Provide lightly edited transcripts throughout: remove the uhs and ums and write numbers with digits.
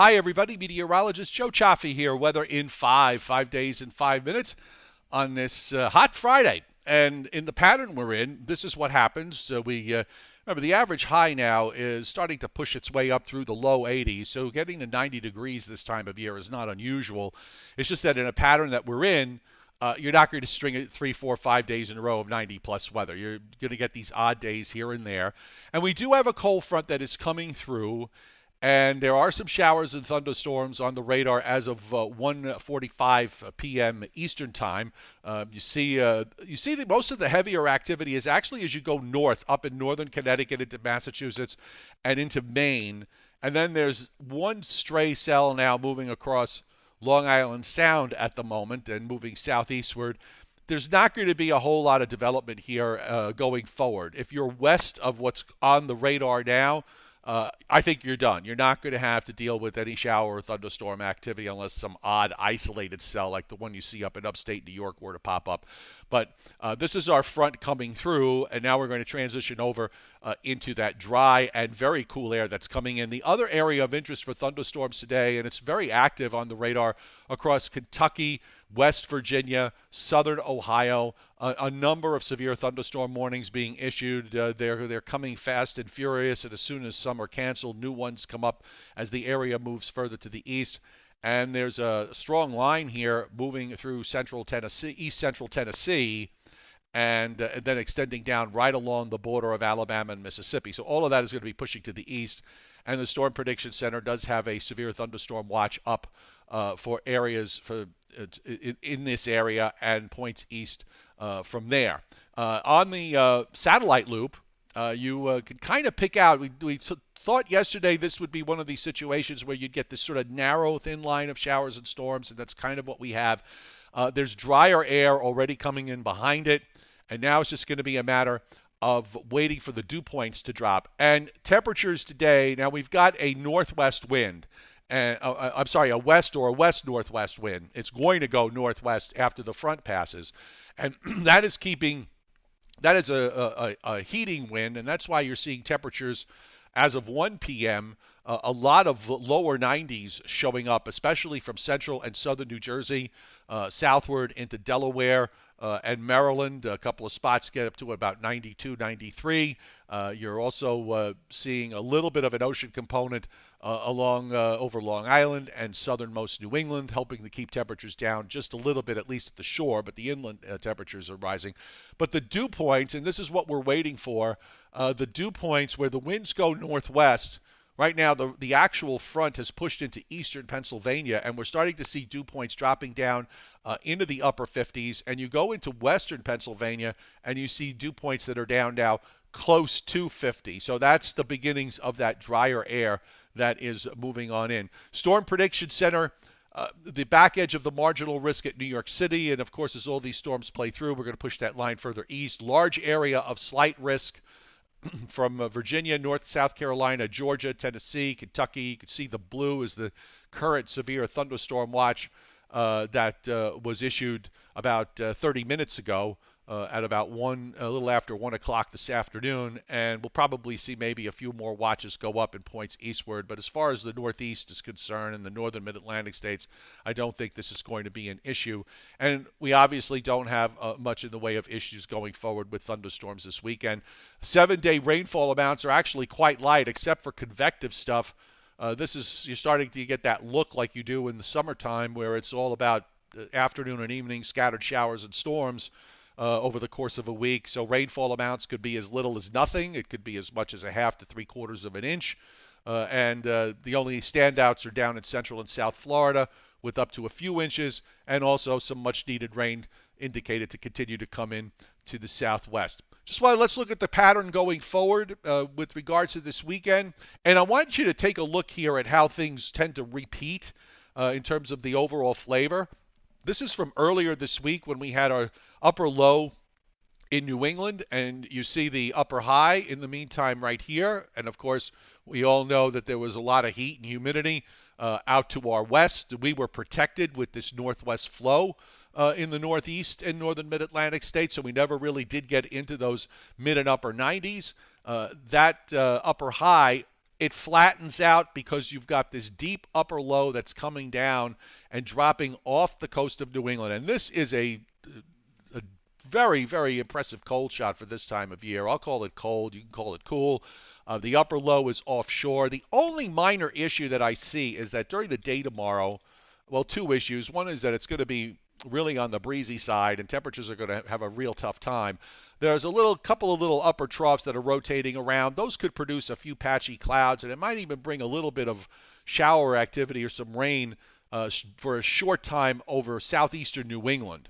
Hi, everybody. Meteorologist Joe Chaffee here. Weather in 5 days in 5 minutes on this hot Friday. And in the pattern we're in, this is what happens. We remember the average high now is starting to push its way up through the low 80s. So getting to 90 degrees this time of year is not unusual. It's just that in a pattern that we're in, you're not going to string it 3, 4, 5 days in a row of 90 plus weather. You're going to get these odd days here and there. And we do have a cold front that is coming through. And there are some showers and thunderstorms on the radar as of 1:45 p.m. Eastern time. You see that most of the heavier activity is actually as you go north, up in northern Connecticut into Massachusetts and into Maine. And then there's one stray cell now moving across Long Island Sound at the moment and moving southeastward. There's not going to be a whole lot of development here going forward. If you're west of what's on the radar now, I think you're done. You're not going to have to deal with any shower or thunderstorm activity unless some odd isolated cell like the one you see up in upstate New York were to pop up. But this is our front coming through, and now we're going to transition over into that dry and very cool air that's coming in. The other area of interest for thunderstorms today, and it's very active on the radar across Kentucky, West Virginia, southern Ohio, a number of severe thunderstorm warnings being issued. They're coming fast and furious, and as soon as some are canceled, new ones come up as the area moves further to the east. And there's a strong line here moving through central Tennessee, east central Tennessee, and then extending down right along the border of Alabama and Mississippi. So all of that is going to be pushing to the east. And the Storm Prediction Center does have a severe thunderstorm watch up for areas in this area and points east from there. On the satellite loop, you can kind of pick out. We thought yesterday this would be one of these situations where you'd get this sort of narrow, thin line of showers and storms, and that's kind of what we have. There's drier air already coming in behind it, and now it's just going to be a matter of waiting for the dew points to drop. And temperatures today, now we've got a northwest wind. And I'm sorry, a west or a west-northwest wind. It's going to go northwest after the front passes. And that is a heating wind, and that's why you're seeing temperatures as of 1 p.m., a lot of lower 90s showing up, especially from central and southern New Jersey, southward into Delaware and Maryland. A couple of spots get up to about 92, 93. You're also seeing a little bit of an ocean component along over Long Island and southernmost New England, helping to keep temperatures down just a little bit, at least at the shore, but the inland temperatures are rising. But the dew points, and this is what we're waiting for, the dew points where the winds go northwest. Right now, the actual front has pushed into eastern Pennsylvania, and we're starting to see dew points dropping down into the upper 50s. And you go into western Pennsylvania, and you see dew points that are down now close to 50. So that's the beginnings of that drier air that is moving on in. Storm Prediction Center, the back edge of the marginal risk at New York City. And, of course, as all these storms play through, we're going to push that line further east. Large area of slight risk from Virginia, North South Carolina, Georgia, Tennessee, Kentucky. You can see the blue is the current severe thunderstorm watch that was issued about 30 minutes ago at about a little after 1 o'clock this afternoon, and we'll probably see maybe a few more watches go up in points eastward. But as far as the Northeast is concerned and the northern mid-Atlantic states, I don't think this is going to be an issue. And we obviously don't have much in the way of issues going forward with thunderstorms this weekend. 7-day rainfall amounts are actually quite light, except for convective stuff. You're starting to get that look like you do in the summertime, where it's all about afternoon and evening scattered showers and storms over the course of a week. So rainfall amounts could be as little as nothing. It could be as much as a half to 3/4 of an inch. And the only standouts are down in central and south Florida with up to a few inches, and also some much needed rain indicated to continue to come in to the southwest. Let's look at the pattern going forward with regards to this weekend. And I want you to take a look here at how things tend to repeat in terms of the overall flavor. This is from earlier this week when we had our upper low in New England, and you see the upper high in the meantime right here. And of course, we all know that there was a lot of heat and humidity out to our west. We were protected with this northwest flow in the northeast and northern mid-Atlantic states, so we never really did get into those mid and upper 90s. That upper high it flattens out because you've got this deep upper low that's coming down and dropping off the coast of New England. And this is a very, very impressive cold shot for this time of year. I'll call it cold. You can call it cool. The upper low is offshore. The only minor issue that I see is that during the day tomorrow, well, two issues. One is that it's going to be really on the breezy side, and temperatures are going to have a real tough time. There's a couple of little upper troughs that are rotating around. Those could produce a few patchy clouds, and it might even bring a little bit of shower activity or some rain for a short time over southeastern New England.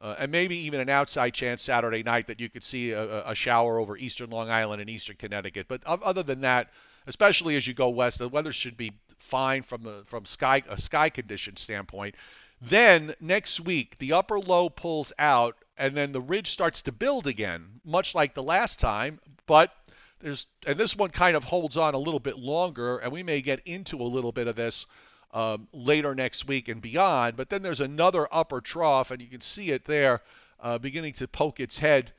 And maybe even an outside chance Saturday night that you could see a shower over eastern Long Island and eastern Connecticut. But other than that, especially as you go west, the weather should be fine from a sky condition standpoint. Then next week, the upper low pulls out, and then the ridge starts to build again, much like the last time. But this one kind of holds on a little bit longer, and we may get into a little bit of this later next week and beyond. But then there's another upper trough, and you can see it there beginning to poke its head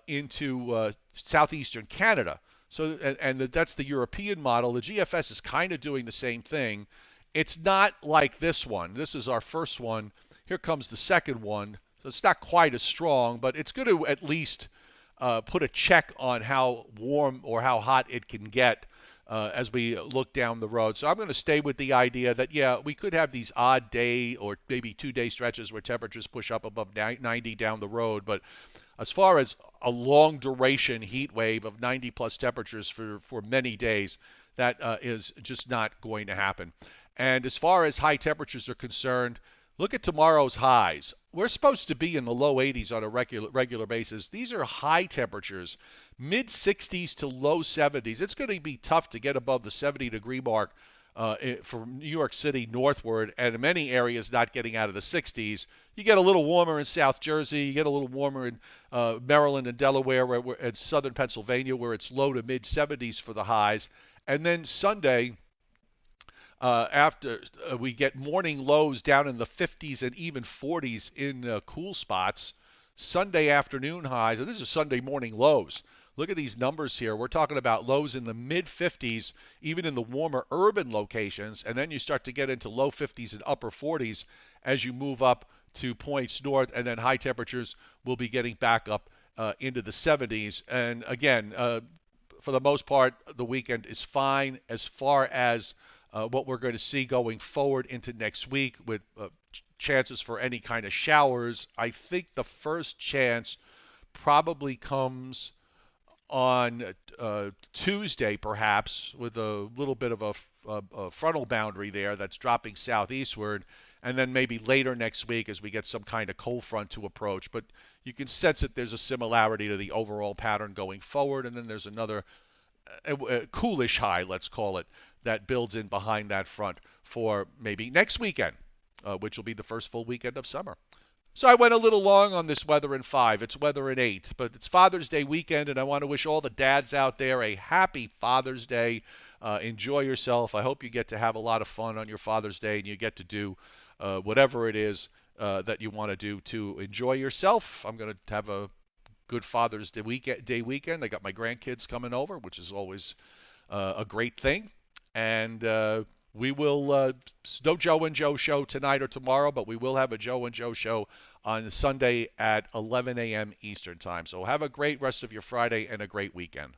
into southeastern Canada. So, that's the European model. The GFS is kind of doing the same thing. It's not like this one. This is our first one. Here comes the second one. So it's not quite as strong, but it's going to at least put a check on how warm or how hot it can get as we look down the road. So I'm going to stay with the idea that, yeah, we could have these odd day or maybe 2-day stretches where temperatures push up above 90 down the road. But as far as a long duration heat wave of 90 plus temperatures for many days, that is just not going to happen. And as far as high temperatures are concerned, look at tomorrow's highs. We're supposed to be in the low 80s on a regular basis. These are high temperatures, mid 60s to low 70s. It's going to be tough to get above the 70-degree mark from New York City northward, and in many areas not getting out of the 60s. You get a little warmer in South Jersey. You get a little warmer in Maryland and Delaware and southern Pennsylvania, where it's low to mid 70s for the highs. And then Sunday, after we get morning lows down in the 50s and even 40s in cool spots, Sunday afternoon highs, and this is Sunday morning lows. Look at these numbers here. We're talking about lows in the mid 50s, even in the warmer urban locations, and then you start to get into low 50s and upper 40s as you move up to points north, and then high temperatures will be getting back up into the 70s. And again, for the most part, the weekend is fine as far as what we're going to see going forward into next week with chances for any kind of showers. I think the first chance probably comes on Tuesday, perhaps, with a little bit of a frontal boundary there that's dropping southeastward, and then maybe later next week as we get some kind of cold front to approach. But you can sense that there's a similarity to the overall pattern going forward, and then there's another coolish high, let's call it, that builds in behind that front for maybe next weekend, which will be the first full weekend of summer. So I went a little long on this weather in 5. It's weather in 8. But it's Father's Day weekend, and I want to wish all the dads out there a happy Father's Day. Enjoy yourself. I hope you get to have a lot of fun on your Father's Day, and you get to do whatever it is that you want to do to enjoy yourself. I'm going to have a good Father's Day weekend. I got my grandkids coming over, which is always a great thing. And we will, no Joe and Joe show tonight or tomorrow, but we will have a Joe and Joe show on Sunday at 11 a.m. Eastern Time. So have a great rest of your Friday and a great weekend.